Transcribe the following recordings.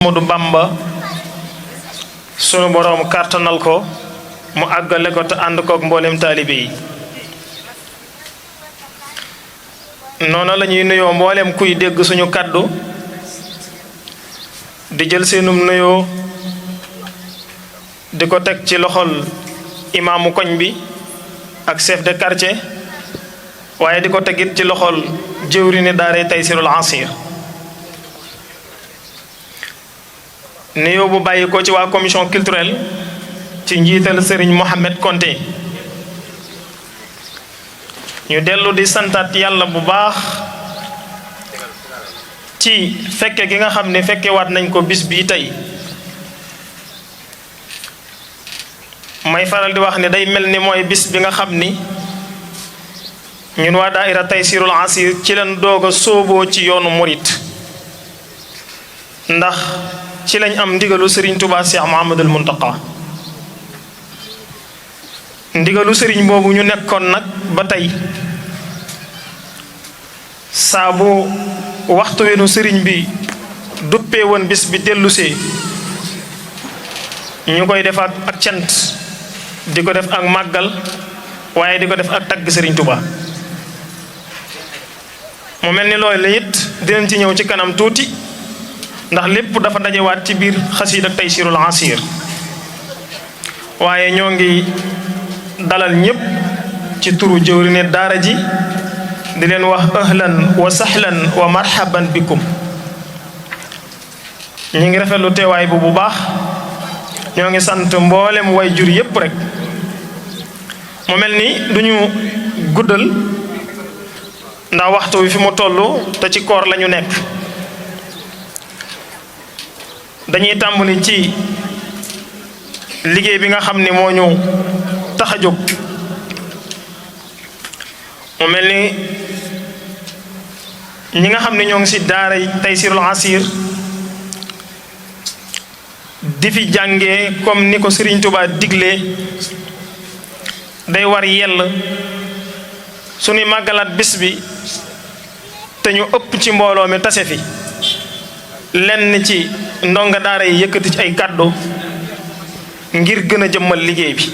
Modou Bamba sunu borom kartanal ko mu àggale ko te ànd kook mboolem taalibe yi noonu la ñuy nuyoo mboolem kuy dégg suñu kàddu di jël seenum nuyoo di ko teg ci loxol imaamu koñ bi ak chef de quartier waaye di ko tegit ci loxol jëwriñu daara Taysirul Asir nuyoo bu bàyyi ko ci waa commission culturelle ci njiital Serigne Mohamed Konté ñu dellu di santaat yàlla bu baax ci fekke gi nga xam ne fekke waat nañ ko bis bii tey may faral di wax ne day mel ni mooy bis bi nga xam ni ñun waa daaira Taysirul Asir ci leen doog a sóoboo ci yoonu murit ndax ci lañ am ndigalu Serigne Touba Cheikh Mouhamadoul Mountakha ndigalu Serigne boobu ñu nekkoon nag ba tey saa bu waxtu wi nu Serigne bi duppee woon bis bi dellusee ñu koy def ak cant di ko def ak màggal waaye di ko def ak tagg Serigne Touba mu mel ni loolu la it dinañ ci ñëw ci kanam tuuti ndax lépp dafa dajewaat ci biir xasiida ak Taysirul Asir waaye ñoo ngi dalal ñépp ci turu jëwriñu daara ji di leen wax ahlan wa sahlan wa marhaban bikum ñu ngi rafetlu teewaay bu baax ñoo ngi sant mboolem way jur yépp rek mu mel ni duñu guddal ndax waxtu wi fi mu toll te ci koor lañu nekk dañuy tàmbali ci liggéey bi nga xam ne moo ñu tax a jóg mu mel ni ñi nga xam ne ñoo ngi ci daara Taysirul Asir di fi jàngee comme ni ko Serigne Touba diglee day war yell suñuy màggalaat bis bi te ñu ëpp ci mbooloo mi tase fi lenn ci ndonga daara yi yëkkati ci ay kàddu ngir gën a jëmmal liggéey bi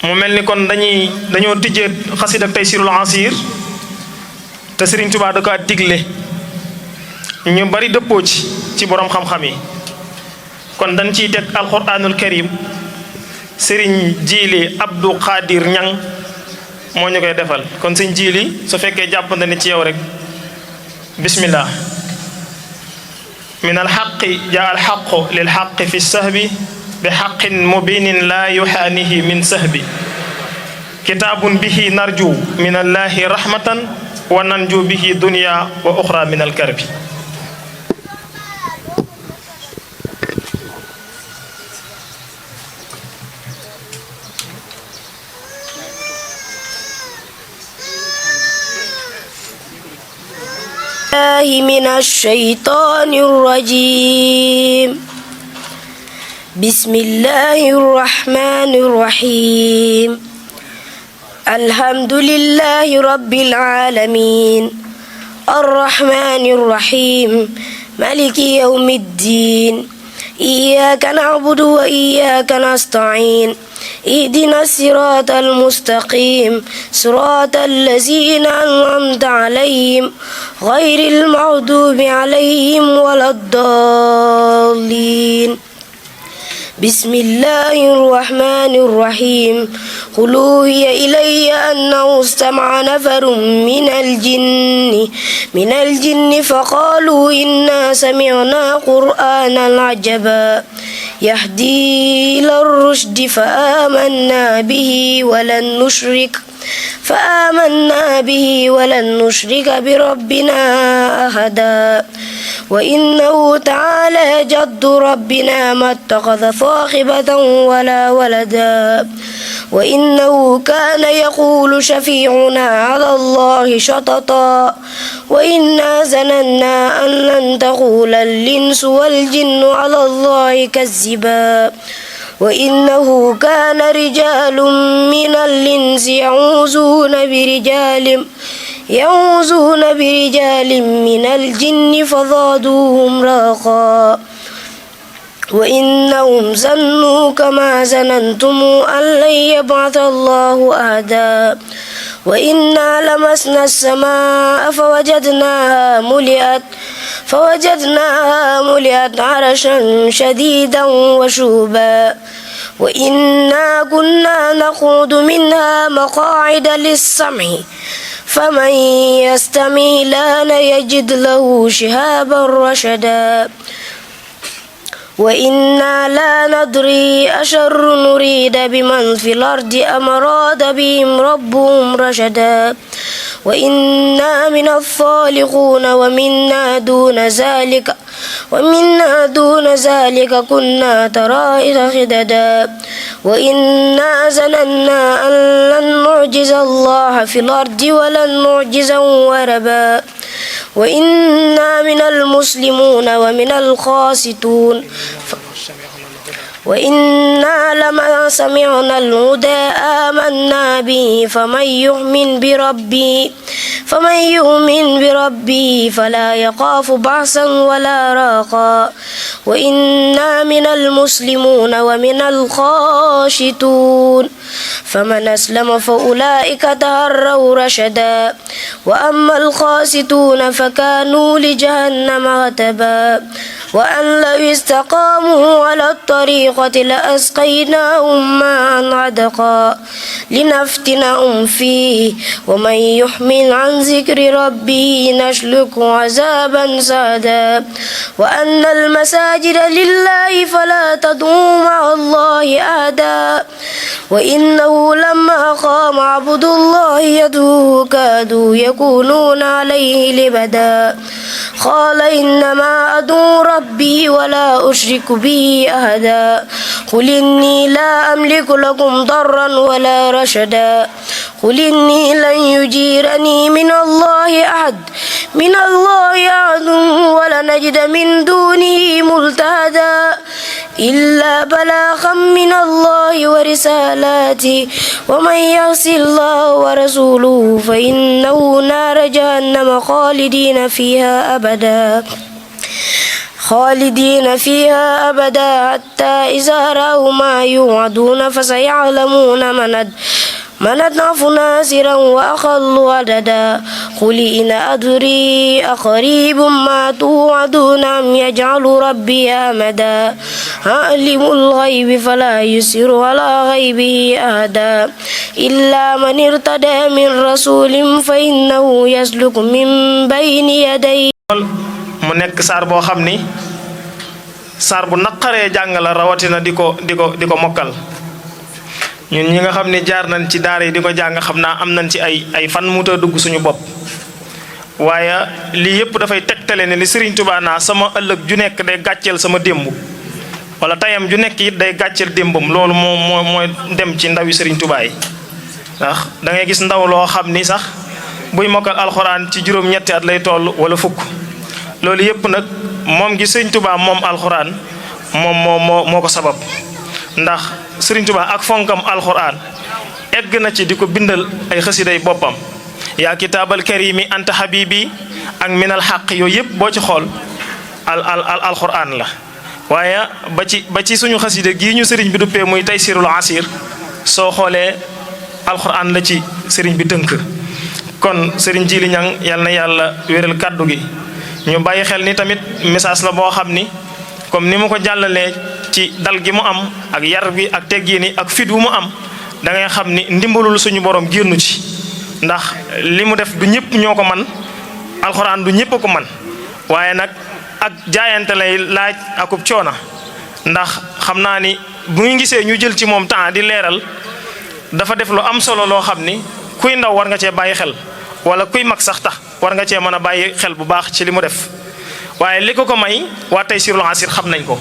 mu mel ni kon dañoo tijjee xasida ak Taysirul Asir te Serigne Touba da ko digle ñu bari dëppoo ci borom xam-xam yi kon dañ ciy teg alquranul karim Serigne Jili Abdou Khadir Ñang moo ñu koy defal kon Serigne Jili su fekkee jàpp na ni ci yow rek bismillah min alxaqi jaa alxaqu lilxaqi fi sahbi bi xaqin mubinin laa yuxaanihi min sahbi kitaabun bihi narju min allahi rahmatan wa nanju bihi dunya wa uxra min alkarbi من الشيطان الرجيم بسم الله الرحمن الرحيم الحمد لله رب العالمين الرحمن الرحيم مالك يوم الدين إياك نعبد وإياك نستعين اهدنا الصراط المستقيم صراط الذين أنعمت عليهم غير المغضوب عليهم ولا الضالين بسم الله الرحمن الرحيم قل أوحي إلي أنه استمع نفر من الجن فقالوا إنا سمعنا قرآنا عجبا يهدي إلى الرشد فآمنا به ولن نشرك بربنا أحدا وإنه تعالى جد ربنا ما اتخذ صاحبة ولا ولدا وإنه كان يقول شفيعنا على الله شططا وإنا ظننا أن لن تقول الإنس والجن على الله كذبا وإنه كان رجال من الإنس يعوذون برجال يعوذون برجال من الجن فزادوهم رهقا وإنهم ظنوا كما ظننتم أن لن يبعث الله أحدا وإنا لمسنا السماء فوجدناها ملئت عرشا شديدا وشهبا وإنا كنا نقعد منها مقاعد للسمع فمن يستمع الآن يجد له شهابا رشدا وإنا لا ندري أشر نريد بمن في الأرض أم أراد بهم ربهم رشدا وإنا من الصالحون ومنا دون ذلك كنا طرائق خددا وإنا ظننا أن لن نعجز الله في الأرض ولن نعجزه هربا وإنا من المسلمون ومن القاسطون وإنا لما سمعنا الهدى آمنا به فمن يؤمن بربه فلا يخاف بعثا ولا راقا وإنا من المسلمون ومن القاشطون فمن أسلم فأولئك تهروا رشدا وأما القاسطون فكانوا لجهنم هتبا وأن لو استقاموا على الطريقة لأسقيناهم ماء غدقا لنفتنهم فيه ومن يحمل عن ذكر ربه نسلكه عذابا سعدا وأن المساجد لله فلا تدعوا مع الله أحدا وإنه لما قام عبد الله يدعوه كادوا يكونون عليه لبدا قال إنما أدعو ربي ولا أشرك به أحدا قل إني لا أملك لكم ضرا ولا رشدا قل إني لن يجيرني من الله أحد ولنجد من دونه ملتهدا إلا بلاغا من الله ورسالاته ومن يعص الله ورسوله فإنه نار جهنم خالدين فيها أبدا حتى إذا رأوا ما يوعدون فسيعلمون من أضعف ناصرا وأقل عددا قل إن أدري أقريب ما توعدون أم يجعل ربي أمدا عالم الغيب فلا يسر على غيبه أحدا إلا من ارتدى من رسول فإنه يسلك من بين يديه mu nekk saar boo xam ni saar bu naqaree jàng la rawatina di ko mokkal ñun ñi nga xam ni jaar nañ ci daara yi di ko jàng xam naa am nañ ci ay fan mu ta dugg suñu bopp waaye lii yëpp dafay tegtale ne li Serigne Touba naa sama ëllëg ju nekk day gàcceel sama démb wala tayam ju nekk it day gàcceel démbam loolu mooy dem ci ndawi Serigne Touba yi ndax da ngay gis ndaw loo xam ni sax buy mokkal alxuraan ci juróom-ñetti at lay toll wala fukk loolu yëpp nag moom gi Serigne Touba moom alxuraan moo ko sabab ndax Serigne Touba ak fonkam alxuraan egg na ci di ko bindal ay xasiday boppam yaa kitaabal karimi anta habibi ak minal xaq yooyu yëpp boo ci xool alxuraan la waaye ba ci suñu xasida gii ñu sëriñ bi duppee muy taysirul asir soo xoolee alxuraan la ci sëriñ bi tënk kon sëriñ Jili Ñang yal na yàlla wéral kàddu gi ñu bàyyi xel ni tamit message la boo xam ni comme ni mu ko jàllalee ci dal gi mu am ak yar bi ak teggin yi ak fit wu mu am da ngay xam ni ndimbalul suñu borom génnu ci ndax li mu def du ñëpp ñoo ko man alxuraan du ñëpp a ko man waaye nag ak jaayante lay laaj akub coona ndax xam naa ni bu ñu gisee ñu jël ci moom temps di leeral dafa def lu am solo loo xam ni kuy ndaw war nga cee bàyyi xel wala kuy mag sax tax war nga cee mën a bàyyi xel bu baax ci li mu def waaye li ko may waa Taysirul Asir xam nañ ko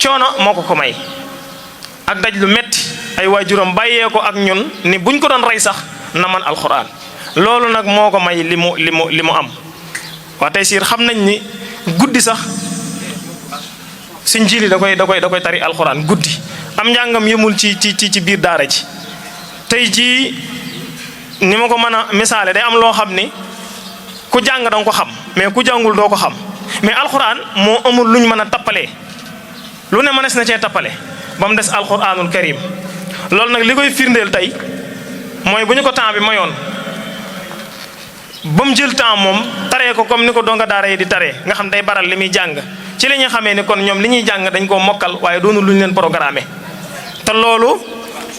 coono moo ko may ak daj lu metti ay waajuram bàyyee ko ak ñun ni buñ ko doon rey sax na man alxuraan loolu nag moo ko may li mu am waa Taysir xam nañ ni guddi sax suñ Jili da koy tari alxuraan guddi am njàngam yëmul ci biir daara ji tey jii ni ma ko mën a misaale day am loo xam ni ku jàng danga ko xam mais ku jàngul doo ko xam mais alxuraan moo amul luñ mën a tappalee lu ne mënees na cee tappale ba mu des alxuraanul karim loolu nag li koy firndeel tey mooy bu ñu ko temps bi mayoon ba mu jël temps moom taree ko comme ni ko donga daara yi di taree nga xam day baral li muy jàng ci li ñu xamee ni kon ñoom li ñuy jàng dañ koo mokkal waaye doonu lu ñu leen programmé te loolu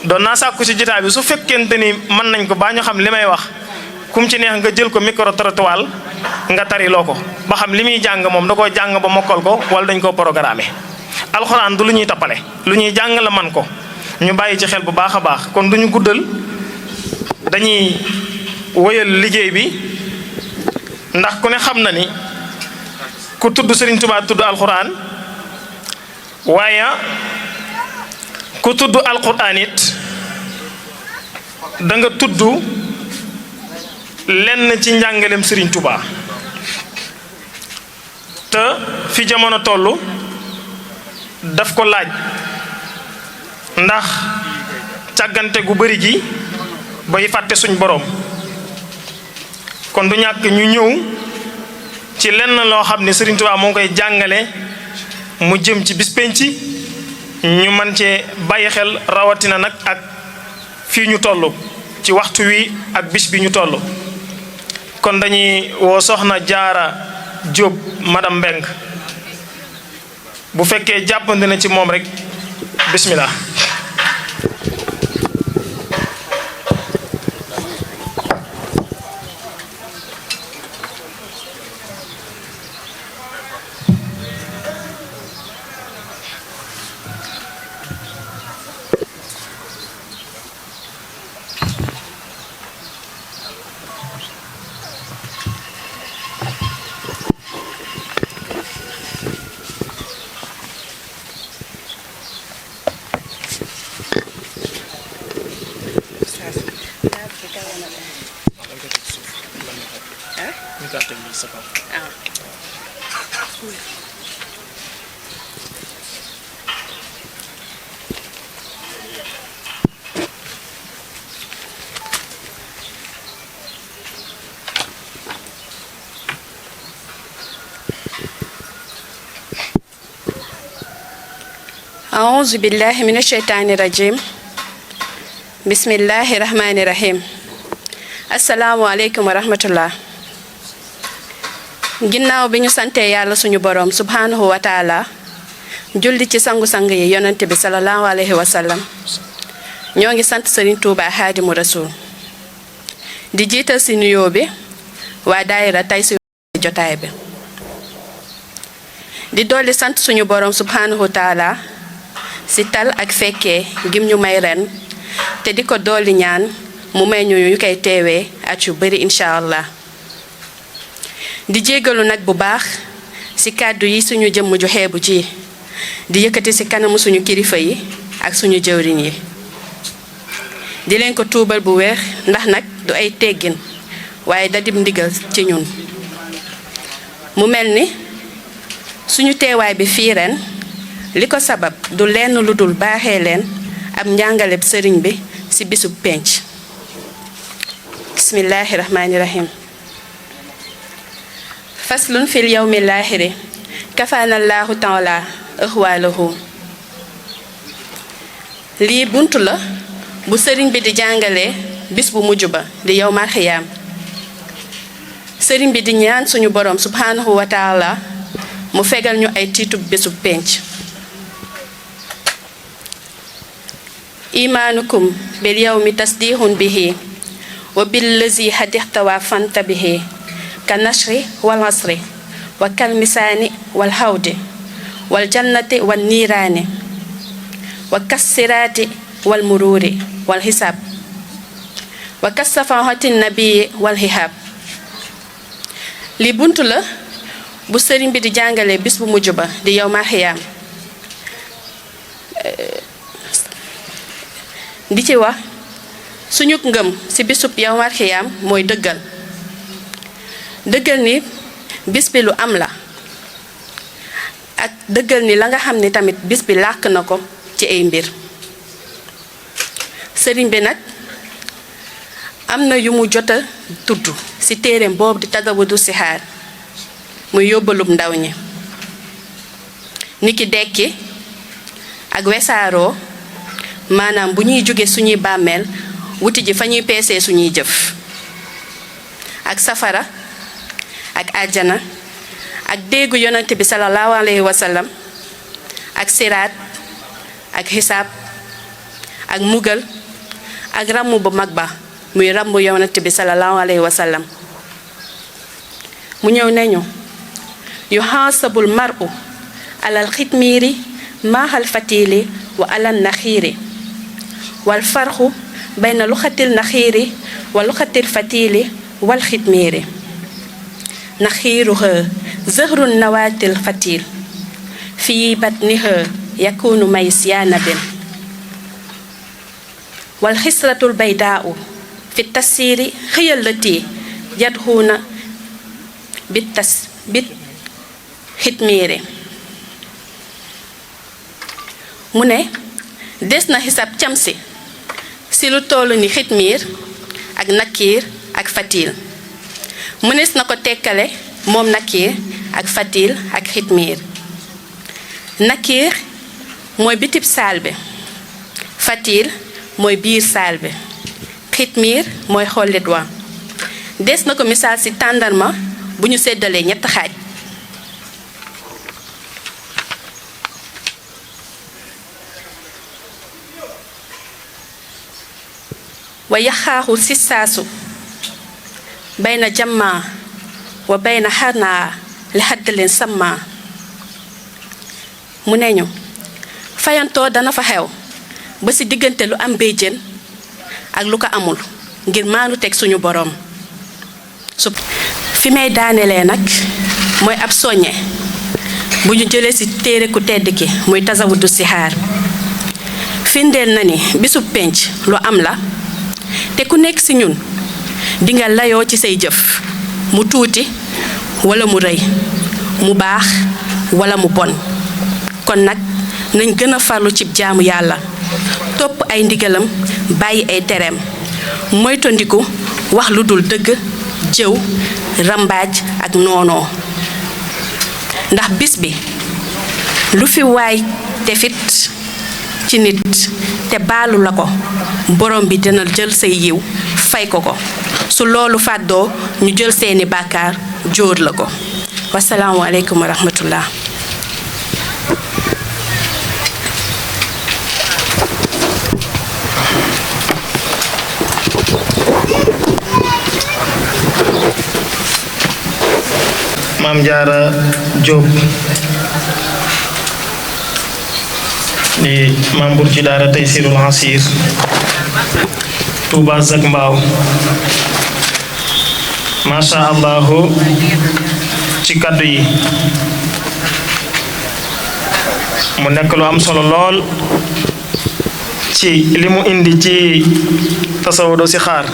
doon naa sàkku ci jotaay bi su fekkente ni mën nañ ko baa ñu xam li may wax kum ci neex nga jël ko micro trottoir nga tari loo ko ba xam li muy jàng moom da koo jàng ba mokkal ko wala dañ koo programmé alxuraan du lu ñuy tappale lu ñuy jàng la man ko ñu bàyyi ci xel bu baax a baax kon duñu guddal dañuy wëyal liggéey bi ndax ku ne xam na ni ku tudd Serigne Touba tudd alxuraan waaye ku tudd alxuraan it da nga tudd lenn ci njàngaleem Serigne Touba te fi jamono toll daf ko laaj ndax càggante gu bari gi bay fàtte suñ boroom kon du ñàkk ñu ñëw ci lenn loo xam ne Serigne Touba moo ngi koy jàngale mu jëm ci bis penc ñu mën cee bàyyi xel rawatina nag ak fii ñu toll ci waxtu wi ak bis bi ñu toll kon dañuy woo soxna Jaara Jóob madame Mbeng bu fekkee jàppandi na ci moom rek bismillah أعوذ بالله من الشيطان الرجيم بسم الله الرحمن الرحيم السلام عليكم ورحمة الله ginnaaw bi ñu sante yàlla suñu borom subhanahu wa taala julli ci sangu-sang yi yonante bi sallallahu alayhi wa sallam ñoo ngi sant Serigne Touba Xaadimu Rasuul di jiital si nuyoo bi waa daayira tay si jotaay bi di dolli sant suñu borom subhanahu wa taala si tal ak fekkee gim ñu may ren te di ko dolli ñaan mu may ñu koy teewee at yu bari incha allah di jéggalu nag bu baax ci kàddu yi suñu jëmm ju xeebu ji di yëkkati ci kanamu suñu kilifa yi ak suñu jëwriñ yi di leen ko tuubal bu wér ndax nag du ay teggin waaye da dib ndigal ci ñun mu mel ni suñu teewaay bi fii ren li ko sabab du lenn lu dul baaxee leen ab njàngaleb sëriñ bi ci bisub penc bismillaahi rahmaani rahim faslun fil yawmi laaxiri kafaanallaahu taala ëxwaalahu lii bunt la bu sëriñ bi di jàngale bis bu mujj ba di yawmal xiyaam sëriñ bi di ñaan suñu boroom subhanahu wa taala mu fegal ñu ay tiitub bésub penc imaanukum bil yawmi tasdihun bihi wa billazi hadixtawa fanta bihi ka nashri wal asri wa kal misaani wal hawdi wal jannati wal niiraani wa kas siraati wal muruuri wal hisaab wa kas safaahati nabii wal hihaab li buntu la bu sëriñ bi di jàngale bis bu mujj ba di yawmal xiyaam di ci wax suñu ngëm ci bisub yawmal xiyaam mooy dëggal ni bis bi lu am la ak dëggal ni la nga xam ni tamit bis bi làkk na ko ci ay mbir sëriñ bi nag am na yu mu jot a tudd ci téereem boobu di Tazawudu Sixaar muy yóbbalub ndaw ñi niki dekki ak wesaaroo maanaam bu ñuy jóge suñuy bàmmeel wuti ji fa ñuy peesee suñuy jëf ak safara ak àjjana ak déggu yonent bi sallallahu alayhi wa sallam ak siraat ak xisaab ak mugal ak ràmm bu mag ba muy ràmm yonent bi sallallahu alayhi wa sallam mu ñëw nañu yuhaasabul mar'u alal xitmiiri maaxal fatiili wa alal naxiiri wal farxu bayna luxatil naxiiri wa luxatil fatiili wal xitmiiri naxiiruha zëhrun nawaatil fatiil fii batniha yakunu maysyaanabin wal xisratul baydaau fi tasiiri xiyallati yadhuuna bit xitmiiri mu ne des na xisab camsi si lu tollu ni xitmiir ak nakiir ak fatiil mënees na ko tekkale moom nakiir ak fatiil ak xitmiir nakiir mooy bitib saal bi fatiil mooy biir saal bi xitmiir mooy xollit wa des na ko misaal ci tàndarma bu ñu seddalee ñett xaaj wa yaxaaxu si saasu bayna jamma wa bayna xarnaa li xaddalin samma mu ne ñu fayantoo dana fa xew ba ci diggante lu am béjjén ak lu ko amul ngir maanu teg suñu boroom su fi may daanelee nag mooy ab soññe bu ñu jëlee ci téere ku tedd ki muy Tazawudu Sixaar firndeel na ni bisub pénc lu am la te ku nekk ci ñun dinga layoo ci say jëf mu tuuti walla mu rëy mu baax walla mu bon kon nag nañ gën a farlu ci jaamu yàlla topp ay ndigalam bàyyi ay tereem moytandiku wax lu dul dëgg jëw rambaaj ak noonoo ndax bis bi lu fi waay defit ci nit te baalu la ko borom bi dina jël say yiw fay ko ko su loolu fàddoo ñu jël seeni bàkkaar jóor la ko wasalaamu aleykum wa rahmatullah Maam Jaara Jóob di membre ci daara Taysirul Asir Touba Zac Mbao masha allahu ci kaddu yi mu nekk lu am solo lool ci li mu indi ci Tazawudu Sixaar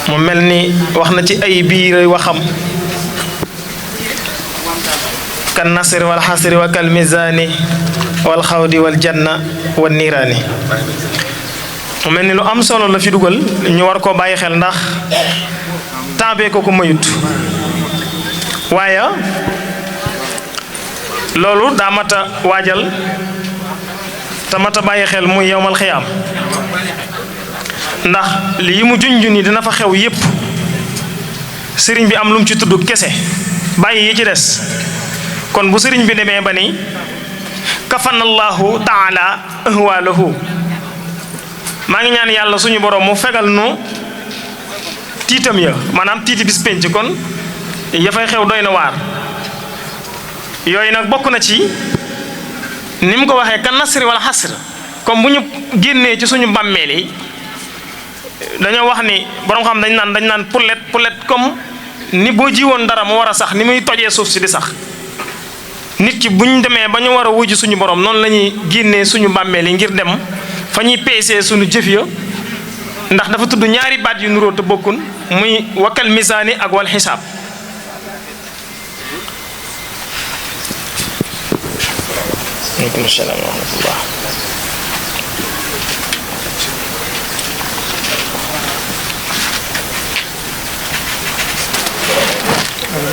mu mel ni wax na ci ay biir waxam kan nasri wal xasri wa kal mizaani wal xawdi wal janna wal niiraani mu mel ni lu am solo la fi dugal ñu war koo bàyyi xel ndax temps ko mayut waaye loolu daa mat a waajal te mat a bàyyi xel muy yowmal xiyaam ndax li yi mu junj ni dina fa xew yépp sëriñ bi am lu mu ci tudd kese bàyyi yi ci des kon bu sëriñ bi demee ba ni kafanallahu taala ahwaalahu maa ngi ñaan yàlla suñu borom mu fegal nu tiitam ya maanaam tiiti bis penc kon ya fay xew doy na waar yooyu nag bokk na ci ni mu ko waxee kan nasri wala xasr comme bu ñu génnee ci suñu bàmmeel yi dañoo wax ni borom xam dañ naan poulet comme ni boo jiwoon dara mu war a sax ni muy tojee suuf si di sax nit ki bu ñu demee ba ñu war a wuju suñu borom noonu la ñuy génnee suñu bàmmeel yi ngir dem fa ñuy peesee suñu jëf ya ndax dafa tudd ñaari baat yu nuróo te bokkun muy wakkal misaani ak wal xisaab aleykum salaam wa rahmatullah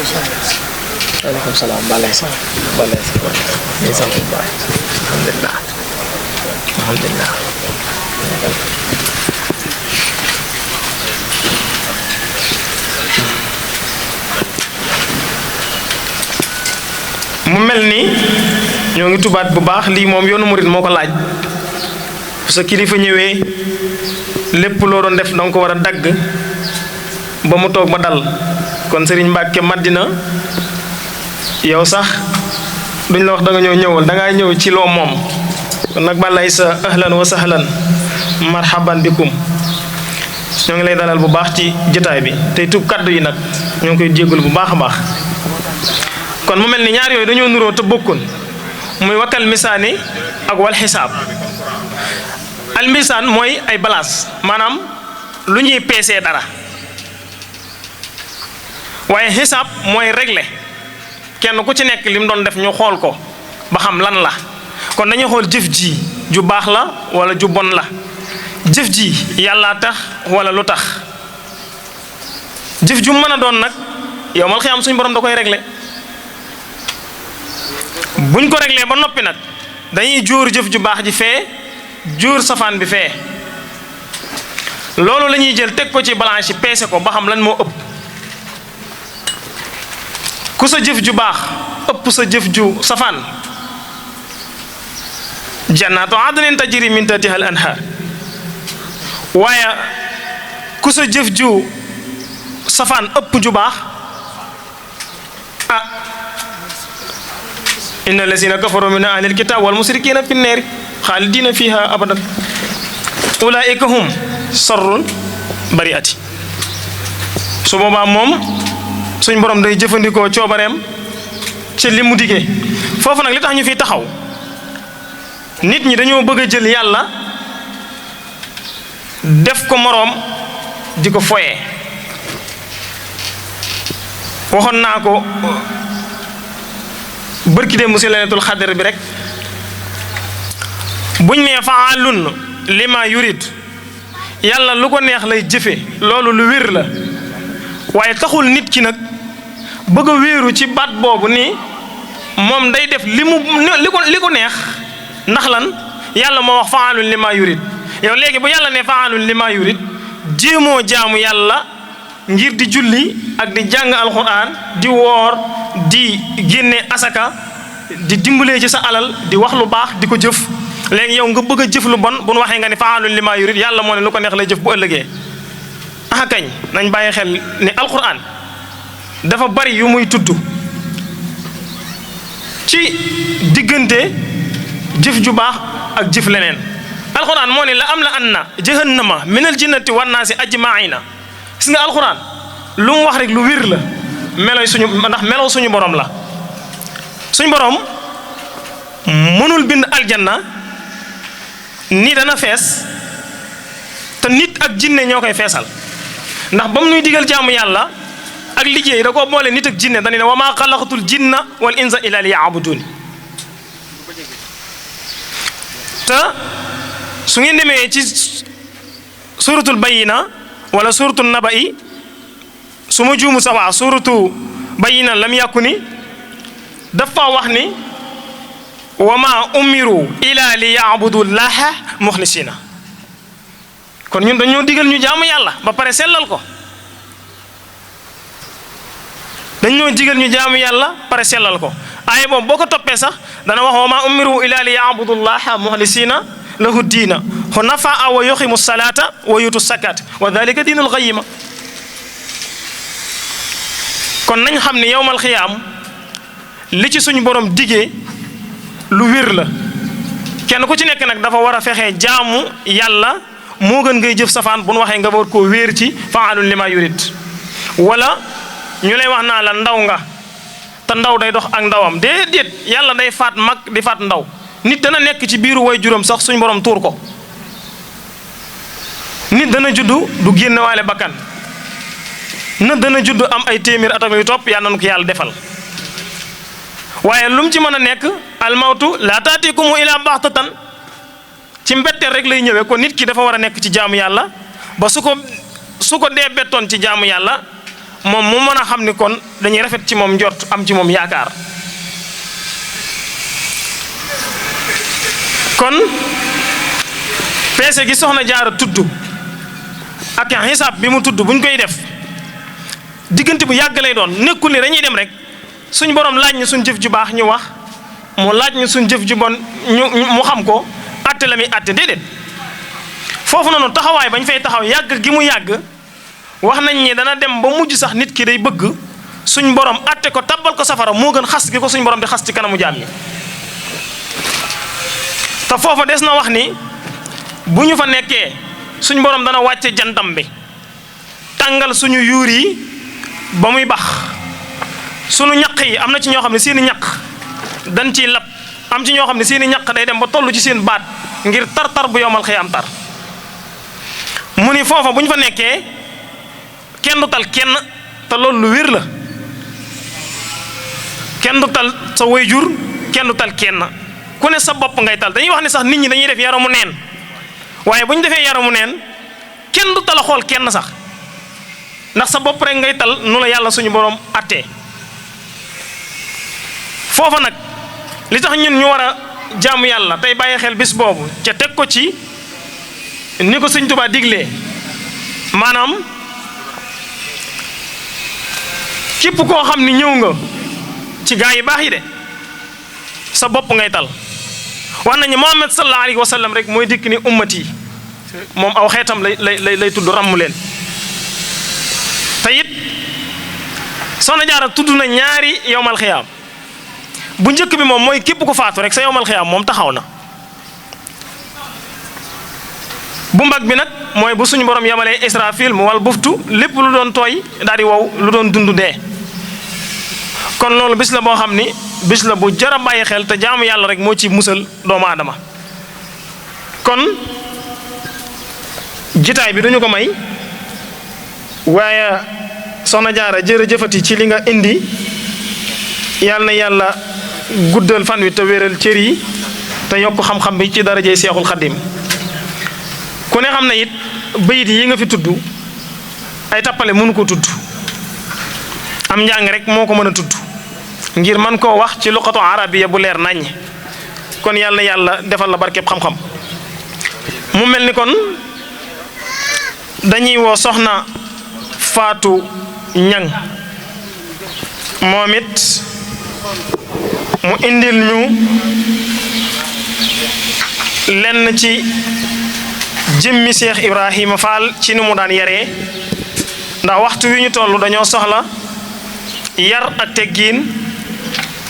waaleykum salaam balay sa ni sant bu baax alhamdulillah alhamdulillah mu mel ni ñoo ngi tubaat bu baax lii moom yoonu murit moo ko laaj sa kilifa ñëwee lépp loo doon def danga ko war a dagg ba mu toog ba dal kon Serigne Mbacke Madina yow sax duñ la wax da nga ñëwal da ngaa ñëw ci loo moom kon nag balay sa ahlan wa sahlan marhaban bikum ñoo ngi lay dalal bu baax ci jotaay bi tey tub kaddu yi nag ñoo ngi koy jéggul bu baax a baax kon mu mel ni ñaar yooyu dañoo nuroo te bokkun muy wakkal misaani ak wal xisaab al misaan mooy ay balance maanaam lu ñuy peesee dara waaye xisaab mooy régler kenn ku ci nekk li mu doon def ñu xool ko ba xam lan la kon dañuy xool jëf ji ju baax la wala ju bon la jëf ji yàllaa tax wala lu tax jëf ju mën a doon nag yow mal xiyaam suñu borom da koy régler buñ ko régler ba noppi nag dañuy jóor jëf ju baax ji fee jóor safaan bi fee loolu la ñuy jël teg ko ci balance yi peese ko ba xam lan moo ëpp ku sa jëf ju baax ëpp sa jëf ju safaan jannaatu adnin tajri min tahtiha al anhar waaye ku sa jëf ju safaan ëpp ju baax ah inna lazina kafaru min ahli alkitab wal musrikina fi nneeri xaalidina fiha abadan ulaika hum sarrun bariati su boobaa moom suñ borom day jëfandikoo coobareem ci li mu diggee foofu nag li tax ñu fi taxaw nit ñi dañoo bëgg a jël yàlla def ko moroom di ko foyee waxoon naa ko bërki dem si laylatul xadar bi rek buñ nee faalun lima yurid yàlla lu ko neex lay jëfe loolu lu wér la waaye taxul nit ki nag bëgg a wéeru ci baat boobu ni moom day def li ko neex ndax lan yàlla moo wax faalun lima yurid yow léegi bu yàlla ne faalun lima yurid jéemoo jaamu yàlla ngir di julli ak di jàng alxuraan di woor di génne asaka di dimbalee ci sa alal di wax lu baax di ko jëf léegi yow nga bëgg a jëf lu bon bu nu waxee nga ni faalun lima yurid yàlla moo ne lu ko neex lay jëf bu ëllëgee ah kañ nañ bàyyi xel ni alxuraan dafa bari yu muy tudd ci diggante jëf ju baax ak jëf leneen alxuraan moo ne la am la anna jahannama minal jinnati wan naasi ajmaina gis nga alxuraan lu mu wax rek lu wér la meloy suñu ndax melow suñu borom la suñu borom mënul bind aljanna ni dana fees te nit ak jinne ñoo koy feesal ndax ba mu nuy digal jaamu yàlla ak liggéey da koo boole nit ak jinne dañu ne wa maa xalaqatul jinna wal insa illa liya'buduni te su ngeen demee ci suratul bayina wala suratul naba'i su ma juumu sax waa suratu bayina lam yakuni dafa wax ni wa ma umiru ila li ya'budu llaha muxlisina kon ñun dañoo digal ñu jaamu yàlla ba pare sellal ko dañoo digal ñu jaamu yàlla pare sellal ko aaya boobu boo ko toppee sax dana wax wa ma umiru ila li ya'budu llaha muxlisina lahu diina hunafaa wa yuqimu salata wa yutu sakat wa dalika diinul qayyima kon nañ xam ne yowmal xiyaam li ci suñu borom digee lu wér la kenn ku ci nekk nag dafa war a fexe jaamu yàlla moo gën ngay jëf safaan bu nu waxee nga war koo wéer ci faalun lima yurid wala ñu lay wax naa la ndaw nga te ndaw day dox ak ndawam déedéet yàlla day faat mag di faat ndaw nit dana nekk ci biiru way juróom sax suñu borom tuur ko nit dana juddu du génnewaale bakkan na dana juddu am ay téeméer atam yu topp yàlla na ko yàlla defal waaye lu mu ci mën a nekk almawtu laa taatikumu ilaa baxtatan ci mbetteel rek lay ñëwee kon nit ki dafa war a nekk ci jaamu yàlla ba su ko dee bettoon ci jaamu yàlla moom mu mën a xam ni kon dañuy rafet ci moom njort am ci moom yaakaar. kon peese gi soxna jaara tudd ak xisaab bi mu tudd buñ koy def diggante bu yàgg lay doon nekkul ni dañuy dem rek suñ borom laaj ñu suñ jëf ju baax ñu wax mu laaj ñu suñ jëf ju bon mu xam ko àtte la muy àtte déedéet foofu noonu taxawaay bañ fay taxaw yàgg gi mu yàgg wax nañ ni dana dem ba mujj sax nit ki day bëgg suñ borom àtte ko tabbal ko safara moo gën xas gi ko suñ borom di xas ci kanamu jaam yi te foofa des na wax ni bu ñu fa nekkee suñ borom dana wàcce jantam bi tàngal suñu yuur yi ba muy bax suñu ñaq yi am na ci ñoo xam ne seeni ñaq dañ ciy lab am ci ñoo xam ne seeni ñaq day dem ba toll ci seen baat ngir tar-tar bu yowmal xiyaam tar mu ni foofa bu ñu fa nekkee kenn du tal kenn te loolu lu wér la kenn du tal sa waajur kenn du tal kenn ku ne sa bopp ngay tal dañuy wax ne sax nit ñi dañuy def yaramu neen waaye bu ñu defee yaramu neen kenn du tala xool kenn sax ndax sa bopp rek ngay tal nu la yàlla suñu borom attee foofa nag li tax ñun ñu war a jaamu yàlla tey bàyyi xel bis boobu ca teg ko ci ni ko Sëñ Tuubaa diglee maanaam képp koo xam ni ñëw nga ci gaa yi baax yi de sa bopp ngay tal wax nañu Muhammad sallallahu alayhi wa sallam rek mooy dikk ni ummati moom aw xeetam lay tudd ràmm leen te it soxna Jaara tudd na ñaari yowmal xiyaam bu njëkk bi moom mooy képp ku faatu rek sa yowmal xiyaam moom taxaw na bu mbag bi nag mooy bu suñu borom yamalee Israfil mu wal buftu lépp lu doon tooy daal di wow lu doon dund dee kon loolu bis la boo xam ni bis la bu jar a bàyyi xel te jaamu yàlla rek moo ci musal doomu aadama kon jitaay bi duñu ko may waaye soxna Jaara jërëjëfati ci li nga indi yàlla na yàlla guddal fan wi te wéral cër yi te yokk xam-xam bi ci darajey Seexul Xaddim ku ne xam na it bayit yi nga fi tudd ay tappale mënu ko tudd am njàng rek moo ko mën a tudd ngir man koo wax ci luqatu arabiya bu leer naññ kon yàlla na yàlla defal la barkeb xam-xam mu mel ni kon dañuy woo soxna Faatu Ñang moom it mu indil ñu lenn ci jëmmi Cheikh Ibrahima Fall ci ni mu daan yaree ndax waxtu wi ñu toll dañoo soxla yar ak teggiin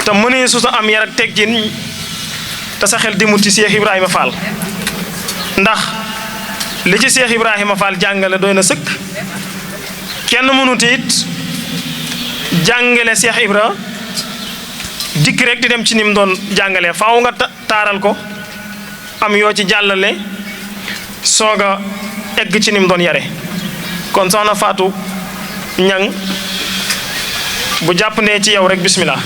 te mënee su sa am yar ak teggiin te sa xel dimul ci Cheikh Ibrahima Fall ndax li ci Cheikh Ibrahima Fall jàngale doy na sëkk kenn mënut it jàngale Cheikh Ibra dikk rek di dem ci ni mu doon jàngalee faaw nga taaral ko am yoo ci jàllale soog a egg ci ni mu doon yare kon soxna Faatu Ñang bu jàpp ne ci yow rek bismillah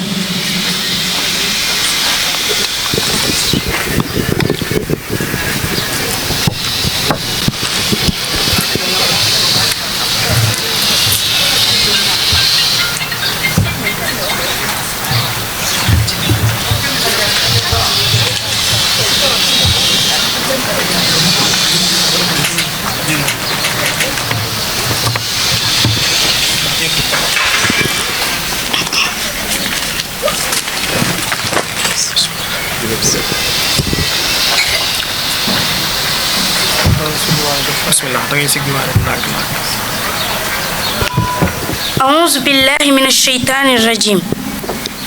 أعوذ بالله من الشيطان الرجيم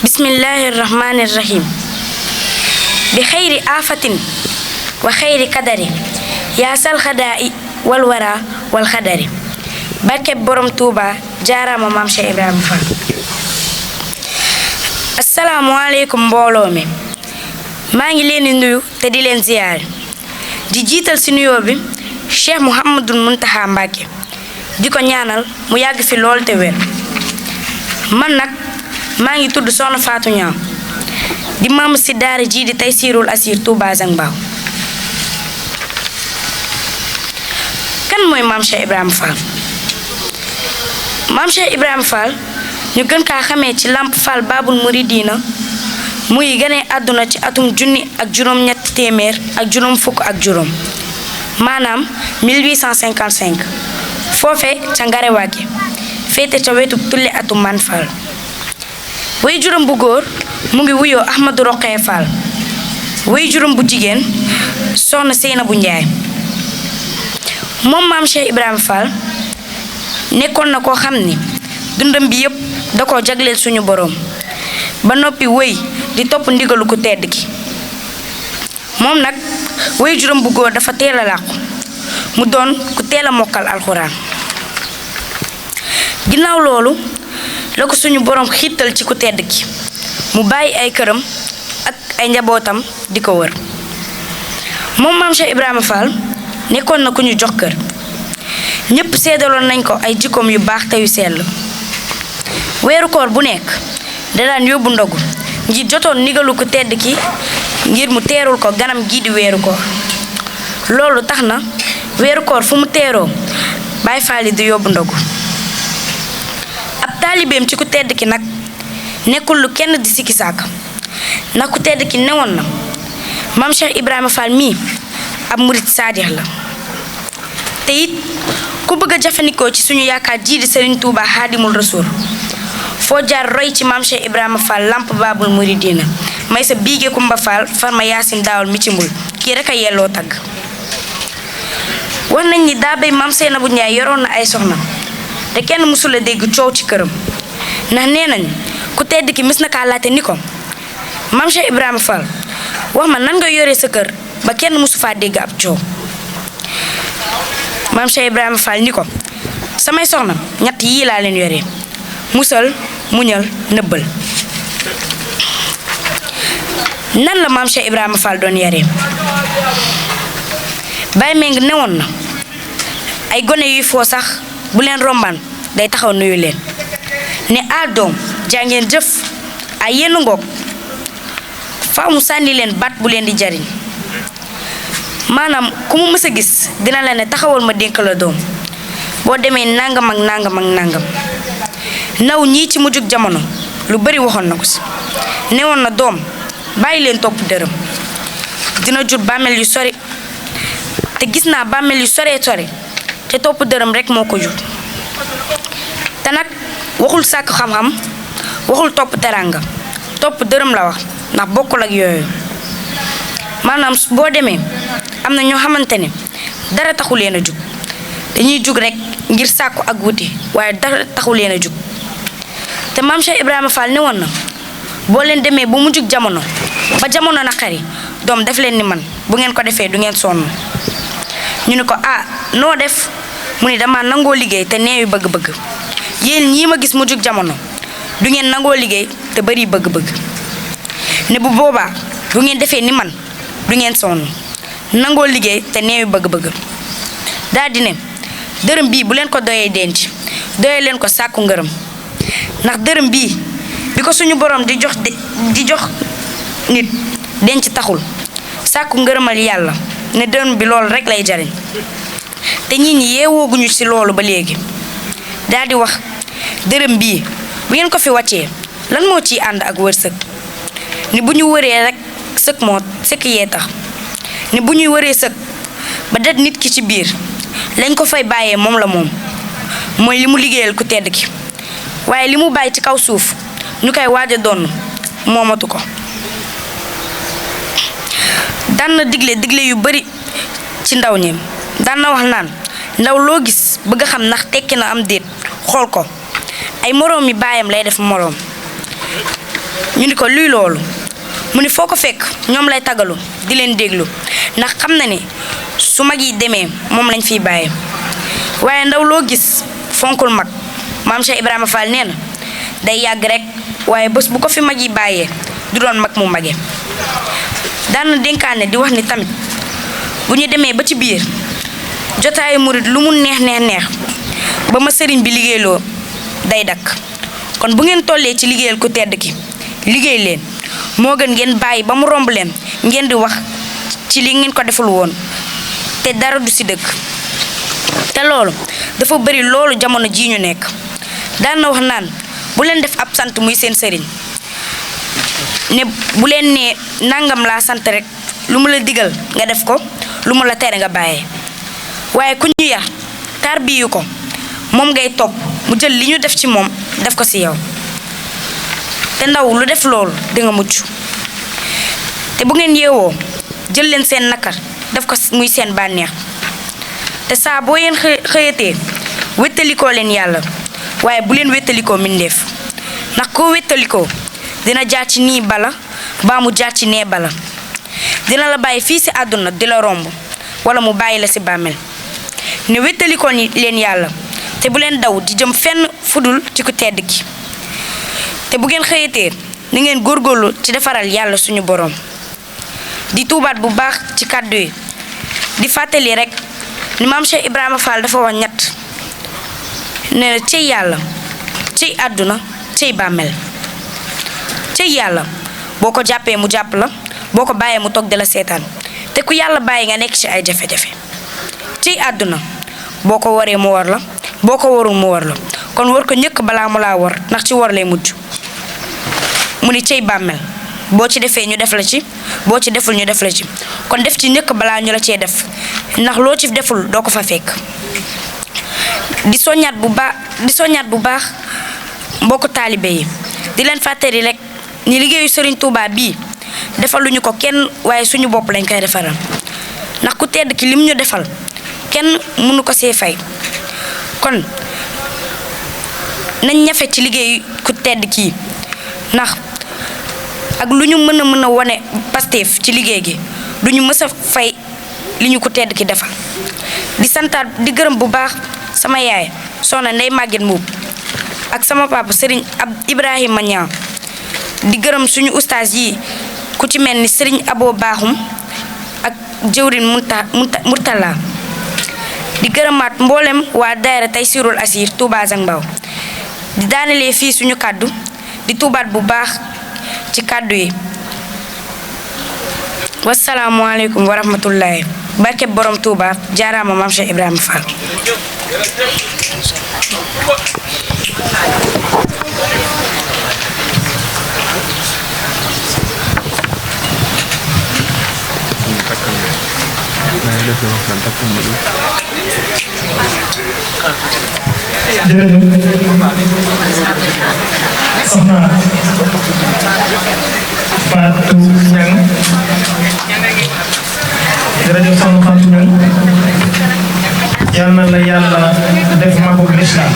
بسم الله الرحمن الرحيم بخير آفة وخير قدر يا سال خداء والورى والخدر barkeb borom Touba jaaraama maam Cheikh Ibrahima Fall asalaamualeykum mbooloo mi maa ngi leen di nuyu te di leen ziyaare di jiital ci nuyoo bi Cheikh Mouhamadul Muntaxa Mbàkke di ko ñaanal mu yàgg fi lool te wér man nag maa ngi tudd Soxna Faatu Ñang di maamu ci daara ji di Taysirul Asir Touba Zang Mbaaw kan mooy maam Cheikh Ibrahima Fall maam Cheikh Ibrahima Fall ñu gën kaa xamee ci Lamp Fall Babul Mouridina muy gane àdduna ci atum junni ak juróom ñett téeméer ak juróom fukk ak juróom maanaam 1855 foofe ca Ngarewaage féete ca wetu tulli atum Man Fall way juróom bu góor mu ngi wuyoo Ahmadou Roqee Fall way juróom bu jigéen soxna Seynabu Njaay moom maam Cheikh Ibrahima Fall nekkoon na koo xam ni dundam bi yépp da koo jagleel suñu boroom ba noppi wéy di topp ndigalu ku tedd ki moom nag way juróom bu góor dafa teel a làqu mu doon ku teel a mokkal alxuraan ginnaaw loolu la ko suñu boroom xiital ci ku tedd ki mu bàyyi ay këram ak ay njabootam di ko wër moom maam Cheikh Ibrahima Fall nekkoon na ku ñu jox kër ñépp seedaloon nañ ko ay jikkoom yu baax te yu sell weeru koor bu nekk da daan yóbbu ndogu ngir jotoon ndigalu ku tedd ki ngir mu teerul ko ganam gii di weeru koor loolu tax na weeru koor fu mu teeroo Baay Faal yi di yóbbu ndogu ab taalibeem ci ku tedd ki nag nekkul lu kenn di sikki sàkk ndax ku tedd ki newoon na maam Cheikh Ibrahima Fall mii ab murit saadix la te it ku bëgg a jëfandikoo ci suñu yaakaar jii di Serigne Touba Xaadimul Rasuul foo jaar roy ci maam Cheikh Ibrahima Fall Lamp Babul Mouridina may sa biige Kumba Fall farma Yaasin daawal mi ci mbul kii rek a yelloo tagg wax nañ ni daa bay maam Seynabu Njaay yoroon na ay soxna te kenn mësula dégg coow ci këram ndax nee nañ ku tedd ki mis na kaa laate ni ko maam Cheikh Ibrahima Fall wax ma nan nga yore sa kër ba kenn mësu faa dégg ab coow maam Cheikh Ibrahima Fall ni ko samay soxna ñett yii laa leen yore musal muñal nëbbal nan la maam Cheikh Ibrahima Fall doon yaree Baye Meng newoon na ay gone yuy foo sax bu leen rombaan day taxaw nuyu leen ne a doom jàngeen jëf ay yenn ngoog faaw mu sànni leen baat bu leen di jariñ maanaam ku mu mës a gis dina la ne taxawal ma dénk la doom boo demee nangam ak nangam ak nangam naw ñii ci mujjug jamono lu bari waxoon na ko si newoon na doom bàyyi leen topp dërëm dina jur bàmmeel yu sori te gis naa bàmmeel yu soree sori te topp dërëm rekk moo ko jur te nag waxul sàkk xam-xam waxul topp teranga topp dërëm la wax ndax bokkul ak yooyu maanaam boo demee am na ñoo xamante ne dara taxu leen a jug dañuy jug rekk ngir sàkku ak wuti waaye dara taxu leen a jug te maam Cheikh Ibrahima Fall ne woon na boo leen demee bu mu jug jamono ba jamono naqari doom def leen ni man bu ngeen ko defee du ngeen sonn ñu ne ko ah noo def mu ni dama nangoo liggéey te neewi bëgg-bëgg yéen ñii ma gis mu jug jamono du ngeen nangoo liggéey te bari bëgg-bëgg ne bu boobaa bu ngeen defee ni man du ngeen sonn nangoo liggéey te neewi bëgg-bëgg daal di ne dërëm bii bu leen ko doyee denc doyee leen ko sàkku ngërëm ndax dërëm bii bi ko suñu borom di jox nit denc taxul sàkku ngërëmal yàlla ne dërëm bi loolu rek lay jariñ te nit ñi yeewooguñu ci loolu ba léegi daal di wax dërëm bii bu ngeen ko fi wàccee lan moo ciy ànd ak wërsëg ni bu ñu wëree rek sëg moo sëkk yee tax ni bu ñuy wëree sëg ba det nit ki ci biir lañ ko fay bàyyee moom la moom mooy li mu liggéeyal ku tedd ki waaye li mu bàyyi ci kaw suuf ñu koy waaj a donn moomatu ko daan na digle yu bari ci ndaw ñi daan na wax naan ndaw loo gis bëgg a xam ndax tekki na am déet xool ko ay moroom yi baayam lay def moroom ñu ni ko luy loolu mu ni foo ko fekk ñoom lay tagalu di leen déglu ndax xam na ni su mag yi demee moom lañ fiy bàyyee waaye ndaw loo gis fonkul mag maam Cheikh Ibrahima Fall nee na day yàgg rek waaye bés bu ko fi mag yi bàyyee du doon mag mu mage daan na dénkaane di wax ni tamit bu ñu demee ba ci biir jotaayu murit lu mu neex ba ma sëriñ bi liggéeyloo day dakk kon bu ngeen tollee ci liggéeyal ku tedd ki liggéey leen moo gën ngeen bàyyi ba mu romb leen ngeen di wax ci li ngeen ko deful woon te dara du ci dëgg te loolu dafa bari loolu jamono jii ñu nekk daan na wax naan bu leen def ab sant muy seen sëriñ ne bu leen ne nangam laa sant rek lu mu la digal nga def ko lu mu la tere nga bàyyee waaye ku ñu yar tarbiyu ko moom ngay topp mu jël li ñu def ci moom def ko ci yow te ndaw lu def loolu di nga mucc te bu ngeen yeewoo jël leen seen nakar def ko muy seen bànneex te saa boo yeen xëyatee wéttalikoo leen yàlla waaye bu leen wéttalikoo mbindeef ndax koo wéttalikoo dina jaar ci nii bala baa mu jaar ci nee bala dina la bàyyi fii ci àdduna di la romb wala mu bàyyi la ci bàmmeel ne wéttalikoo leen yàlla te bu leen daw di jëm fenn fudul ci ku tedd ki te bu ngeen xëyatee ni ngeen góorgóorlu ci defaral yàlla suñu boroom di tuubaat bu baax ci kàddu yi di fàttali rek ni maam Cheikh Ibrahima Fall dafa wax ñett nee na cëy yàlla cëy àdduna cëy bàmmeel cëy yàlla boo ko jàppee mu jàpp la boo ko bàyyee mu toog di la seetaan te ku yàlla bàyyi nga nekk ci ay jafe-jafe cëy àdduna boo ko waree mu war la boo ko warul mu war la kon war ko njëkk balaa mu laa war ndax ci war lay mujj mu ni cëy bàmmeel boo ci defee ñu def la ci boo ci deful ñu def la ci kon def ci njëkk balaa ñu la cee def ndax loo ci deful doo ko fa fekk di soññaat bu baax mbokku taalibe yi di leen fàttali rek ni liggéeyu Serigne Touba bii defaluñu ko kenn waaye suñu bopp lañ koy defaral ndax ku tedd ki lim ñu defal kenn mënu ko see fay kon nañ ñafe ci liggéeyu ku tedd kii ndax ak lu ñu mën a wone Pastef ci liggéey gi duñu mës a fay li ñu ko tedd ki defal di santaat di gërëm bu baax sama yaay soxna Ndey Maguette Mbuub ak sama papa Serigne Ibrahima Niang di gërëm suñu ustaas yi ku ci mel ni Serigne Abo Baaxum ak jëwrin Murtala di gërëmaat mboolem waa daayira Taysirul Asir Touba ak Mbao di daanelee fii suñu kàddu di tuubaat bu baax ci kàddu yi wasalaamualeykum wa rahmatullahi barke borom Touba jaaraama maam Cheikh Ibrahima Fall. soxna Fatou Niang jërëjëf soxna Fatou Niang yal na la yàlla def magub lislaam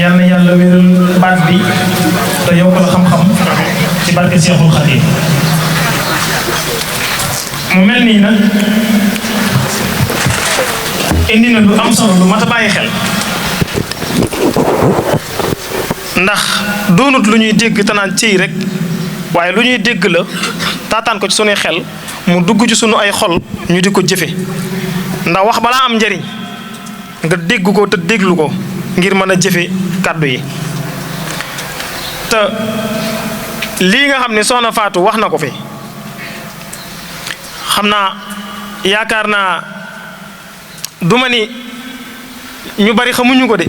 yal na yàlla wéral baat bi te yokk la xam-xam ci barke Seexul Xadiim mu mel nii nag indi na lu am solo lu mat a bàyyi xel ndax doonut lu ñuy dégg te naan ciy rek waaye lu ñuy dégg la taataan ko ci sunuy xel mu dugg ci sunu ay xol ñu di ko jëfe ndax wax balaa am njariñ nga dégg ko te déglu ko ngir mën a jëfe kàddu yi te lii nga xam ne soxna Fatou wax na ko fi xam naa yaakaar naa duma ni ñu bari xamuñu ko de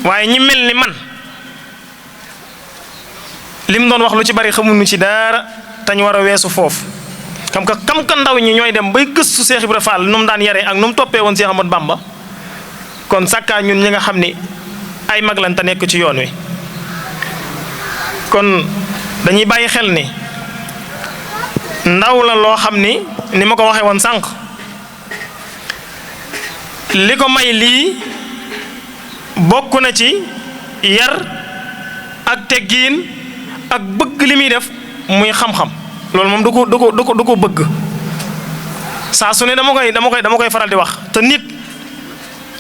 waaye ñi mel ni man lim doon wax lu ci bari xamuñu ci dara te ñu war a weesu foofu kam ka ndaw ñi ñooy dem bay gëstu Cheikh Ibra Fall nu mu daan yaree ak nu mu toppee woon Cheikh Ahmadou Bamba kon sàkkaa ñun ñi nga xam ni ay mag lañ te nekk ci yoon wi kon dañuy bàyyi xel ni ndaw la loo xam ni ma ko waxee woon sànq li ko may lii bokk na ci yar ak teggiin ak bëgg li muy def muy xam-xam loolu moom du ko bëgg saa su ne dama koy faral di wax te nit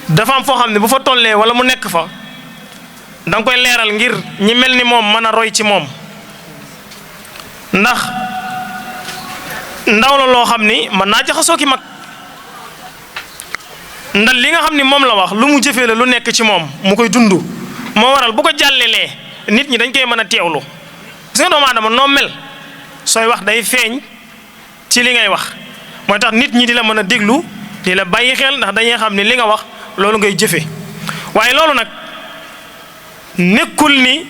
dafa am foo xam ne bu fa tollee wala mu nekk fa danga koy leeral ngir ñi mel ni moom mën a roy ci moom ndax ndaw la loo xam ni mën naa jaxasoo ki mag ndax li nga xam ni moom la wax lu mu jëfee la lu nekk ci moom mu koy dund moo waral bu ko jàllelee nit ñi dañ koy mën a teewlu gis nga doomu aadama noo mel sooy wax day feeñ ci li ngay wax mooy tax nit ñi di la mën a déglu di la bàyyi xel ndax dañuy xam ni li nga wax loolu ngay jëfe waaye loolu nag nekkul ni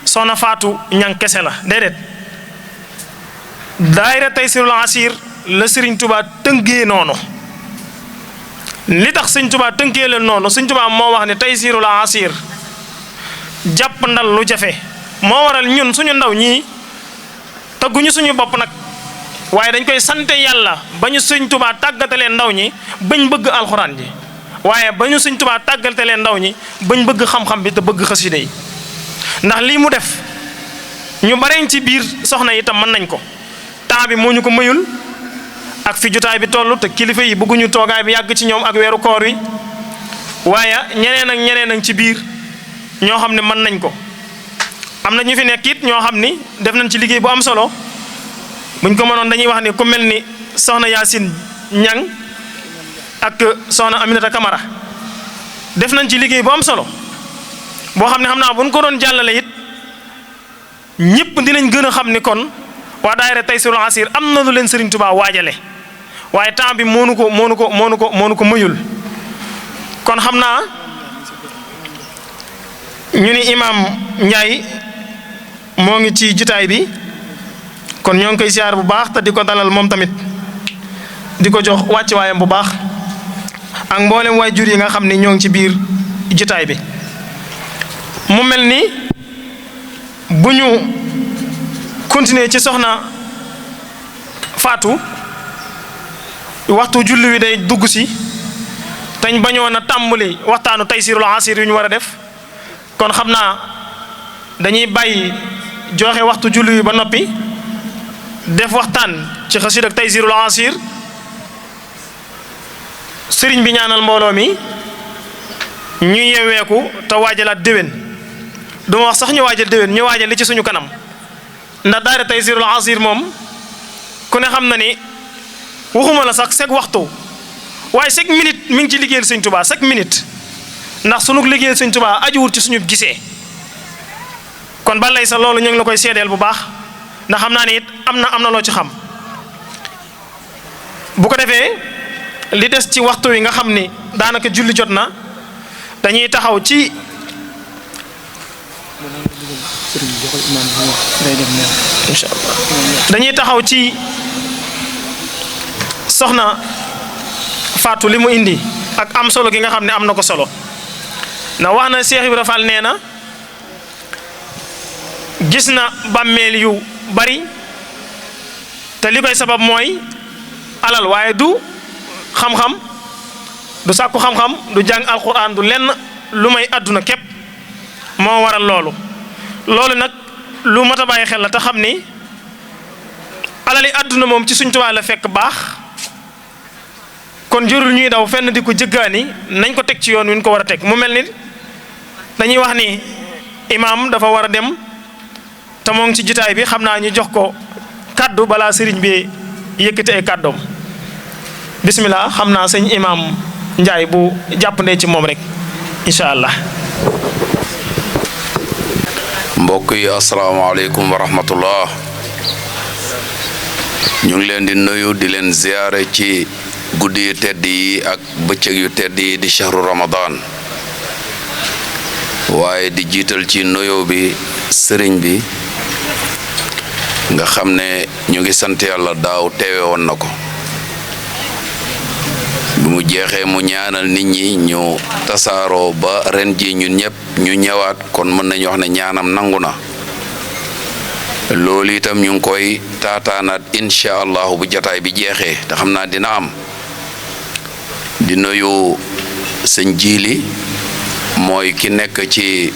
soxna Faatu Ñang kese la déedéet daayira Taysirul Asir la Sëriñ Tuubaa tënkee noonu li tax Sëriñ Tuubaa tënkee leen noonu Sëriñ Tuubaa moo wax ne Taysirul Asir jàpp ndal lu jafe moo waral ñun suñu ndaw ñii tagguñu suñu bopp nag waaye dañ koy sante yàlla ba ñu Sëriñ Tuubaa tàggatalee ndaw ñi bañ bëgg alxuraan ji waaye ba ñu Sëriñ Tuubaa tàggatalee ndaw ñi bañ bëgg xam-xam bi te bëgg xasida yi ndax lii mu def ñu bareñ ci biir soxna yi tam mën nañ ko temps bi moo ñu ko mayul ak fi jotaay bi toll te kilifa yi bëgguñu toogaay bi yàgg ci ñoom ak weeru koor wi waaye ñeneen ak ci biir ñoo xam ne mën nañ ko am na ñu fi nekk it ñoo xam ni def nañ ci liggéey bu am solo buñ ko mënoon dañuy wax ni ku mel ni soxna Yaasin Ñang ak soxna Aminata Kamara def nañ ci liggéey bu am solo boo xam ne xam naa buñ ko doon jàllale it ñëpp dinañ gën a xam ni kon waa daayira Taysirul Asir am na lu leen Sëriñ Tuubaa waajale waaye temps bi moonu ko mayul kon xam naa ñu ni imaam Njaay moo ngi ci jitaay bi kon ñoo ngi koy siyaar bu baax te di ko dalal moom tamit di ko jox wàcc waayam bu baax ak mboolem waajur yi nga xam ni ñoo ngi ci biir jitaay bi mu mel ni bu ñu continuer ci soxna Faatu waxtu julli wi day dugg si tañ bañoon a tàmbali waxtaanu Taysirul Asir yu ñu war a def kon xam naa dañuy bàyyi joxe waxtu julli wi ba noppi def waxtaan ci xasida ak Taysirul Asir sëriñ bi ñaanal mbooloo mi ñu yeweeku te waajalaat déwén duma wax sax ñu waajal déwén ñu waajal li ci suñu kanam ndax daara Taysirul Asir moom ku ne xam na ni waxuma la sax chaque waxtu waaye chaque minute mi ngi ci liggéeyal Sëñ Tuubaa chaque minute ndax sunu liggéeyal Sëñ Tuubaa ajuwul ci suñu gisee kon ba lay sa loolu ñu ngi la koy seedeel bu baax ndax xam naa ni it am na loo ci xam bu ko defee li des ci waxtu wi nga xam ni daanaka julli jot na dañuy taxaw ci incha allah dañuy taxaw ci soxna Faatu li mu indi ak am solo gi nga xam ne am na ko solo ndax wax na Cheikh Ibra Fall nee na gis na bàmmeel yu bari te li koy sabab mooy alal waaye du xam-xam du sàkku xam-xam du jàng alquran du lenn lu may àdduna képp moo waral loolu nag lu mat a bàyyi xel la te xam ni alali àdduna moom ci Sëñ Tuubaa la fekk baax kon jërul ñuy daw fenn di ko jëggaani nañ ko teg ci yoon wi ñu ko war a teg mu mel ni dañuy wax ni imaam dafa war a dem te moo ngi ci jitaay bi xam naa ñu jox ko kaddu balaa sëriñ bi yëkkati ay kàddoom bismillah xam naa sëñ imaam Njaay bu jàppandee ci moom rek incha allah. mbokk yi asalaamaaleykum wa rahmatullah ñu ngi leen di nuyu di leen ziyaare ci guddi yu tedd yi ak bëccëg yu tedd yi di shahru ramadan waaye di jiital ci nuyoo bi sëriñ bi nga xam ne ñu ngi sant yàlla daaw teewe woon na ko bi mu jeexee mu ñaanal nit ñi ñu tasaaroo ba ren ji ñun ñëpp ñu ñëwaat kon mën nañu wax ne ñaanam nangu na loolu itam ñu ngi koy taataanaat incha allahu bu jataay bi jeexee te xam naa dina am di nuyu sëñ jiili mooy ki nekk ci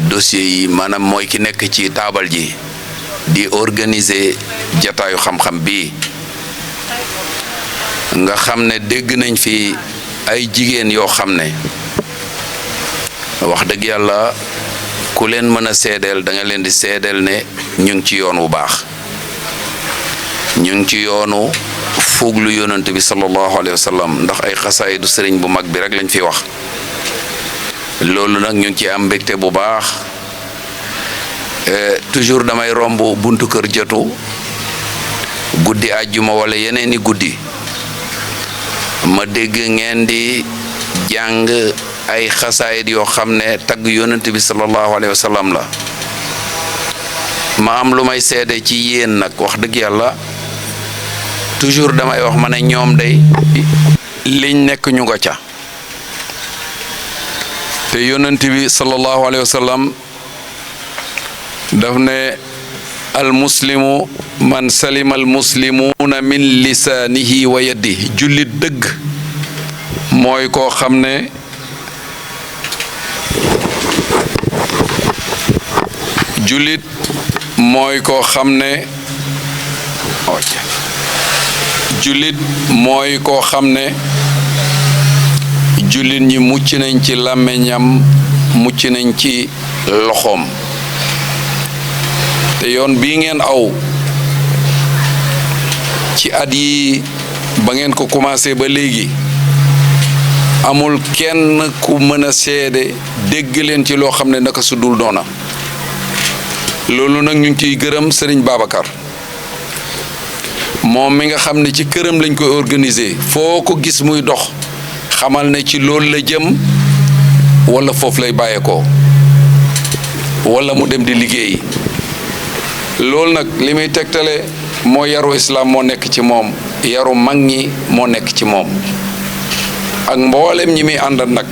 dossier yi maanaam mooy ki nekk ci taabal ji di organiser jataayu xam-xam bi nga xam ne dégg nañ fi ay jigéen yoo xam ne wax dëgg yàlla ku leen mën a seedeel da nga leen di seedeel ne ñu ngi ci yoon wu baax ñu ngi ci yoonu fuuglu yonent bi sallallahu alayhi wa sallam ndax ay xasaayidu sëriñ bu mag bi rek lañ fi wax loolu nag ñu ngi ci am mbégte bu baax toujours damay romb buntu kër jotu guddi àjjuma wala yeneeni guddi ma dégg ngeen di jàng ay xasaayid yoo xam ne tagg yonent bi sallallahu alayhi wa sallam la. ma am lu may seede ci yéen nag wax dëgg yàlla toujours damay wax ma ne ñoom day liñ nekk ñu nga ca te yonent bi sallallahu alayhi wa sallam daf ne al muslimu man salima al muslimuuna min lisaanihi wa yadihi jullit dëgg mooy koo xam ne jullit mooy koo xam ne jullit mooy koo xam ne jullit ñi mucc nañ ci làmmiñam mucc nañ ci loxoom te yoon bii ngeen aw ci at yi ba ngeen ko commencé ba léegi amul kenn ku mën a seede dégg leen ci loo xam ne naka su dul doona loolu nag ñu ngi ciy gërëm Serigne Babacar moom mi nga xam ne ci këram lañ koy organiser foo ko gis muy dox xamal ne ci loolu la jëm wala foofu lay bàyyeekoo wala mu dem di liggéey loolu nag li muy tegtale moo yaru islam moo nekk ci moom yaru mag ñi moo nekk ci moom ak mboolem ñi muy àndal nag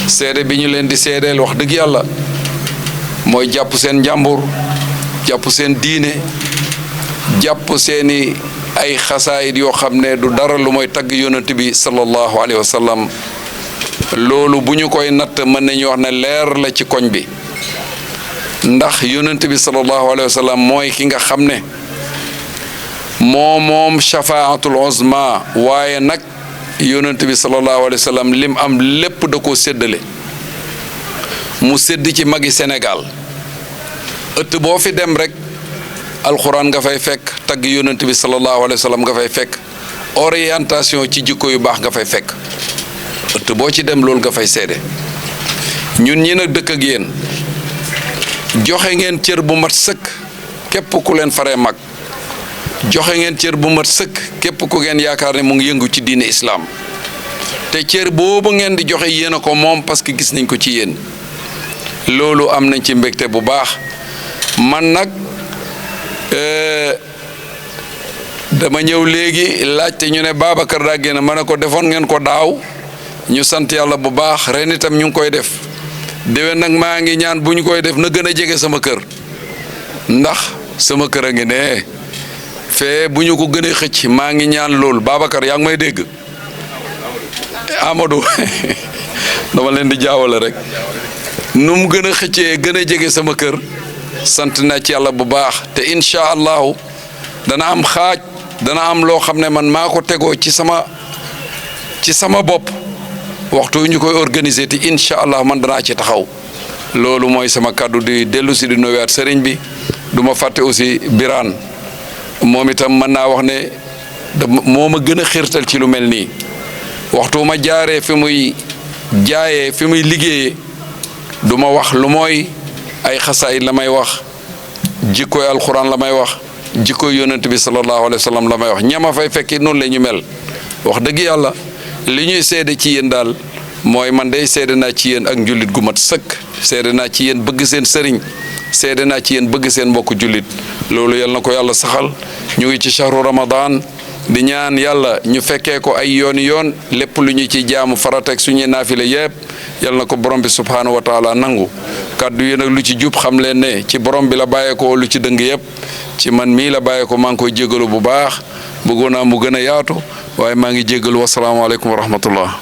seede bi ñu leen di seedeel wax dëgg yàlla mooy jàpp seen njàmbur jàpp seen diine jàpp seeni ay xasaayit yoo xam ne du dara lu mooy tagg yonent bi sallallahu alayhi wa sallam loolu bu ñu koy natt mën nañu wax ne leer la ci koñ bi ndax yonent bi sallallahu alayhi wa sallam mooy ki nga xam ne moom shafaatul uzma waaye nag yonent bi sallallahu alayhi wa sallam lim am lépp da koo séddale mu sédd ci magi Sénégal ëtt boo fi dem rek alxuraan nga fay fekk tagg yonent bi sallallahu alayhi wa sallam nga fay fekk orientation ci jikko yu baax nga fay fekk ëtt boo ci dem loolu nga fay seede ñun ñi nag dëkk ak yéen joxe ngeen cër bu mat sëkk képp ku leen faree mag joxe ngeen cër bu mat sëkk képp ku ngeen yaakaar ne mu ngi yëngu ci diine islaam te cër boobu ngeen di joxe yéen a ko moom parce que gis nañ ko ci yéen loolu am nañ ci mbégte bu baax man nag dama ñëw léegi laajte ñu ne Babacar daa génn ma ne ko defoon ngeen ko daaw ñu sant yàlla bu baax ren itam ñu ngi koy def déwén nag maa ngi ñaan bu ñu koy def na gën a jege sama kër ndax sama kër a ngi ne fee bu ñu ko gën a xëcc maa ngi ñaan loolu Babacar yaa ngi may dégg Amadou dama leen di jaawale rek nu mu gën a xëccee gën a jege sama kër sant naa ci yàlla bu baax te incha allahu dana am xaaj dana am loo xam ne man maa ko tegoo ci sama bopp waxtu yu ñu koy organiser te incha allah man danaa ci taxaw loolu mooy sama kàddu di dellu si di nuyaat sëriñ bi du ma fàtte aussi Birane moom itam mën naa wax ne moo ma gën a xiirtal ci lu mel nii waxtu ma jaaree fi muy jaayee fi muy liggéeyee du ma wax lu mooy ay xasaayid la may wax jikkooy alxuraan la may wax jikkooy yonent bi sallallahu alayhi wa sallam la may wax ñama fay fekki noonu la ñu mel wax dëgg yàlla li ñuy seede ci yéen daal mooy man day seede naa ci yéen ak njullit gu mat sëkk seede naa ci yéen bëgg seen sëriñ seede naa ci yéen bëgg seen mbokku jullit loolu yal na ko yàlla saxal ñu ngi ci shahru ramadan di ñaan yàlla ñu fekkee ko ay yoon lépp lu ñu ci jaamu faratek suñuy naafile yépp yal na ko borom bi subhaanahu wa taala nangu kàddu yi nag lu ci jub xam leen ne ci borom bi la bàyyeekoo lu ci dëng yépp ci man mii la bàyyeekoo maa ngi koy jégalu bu baax bëggoon naa mu gën a yaatu waaye maa ngi jégalu wasalaamaaleykum wa rahmatullah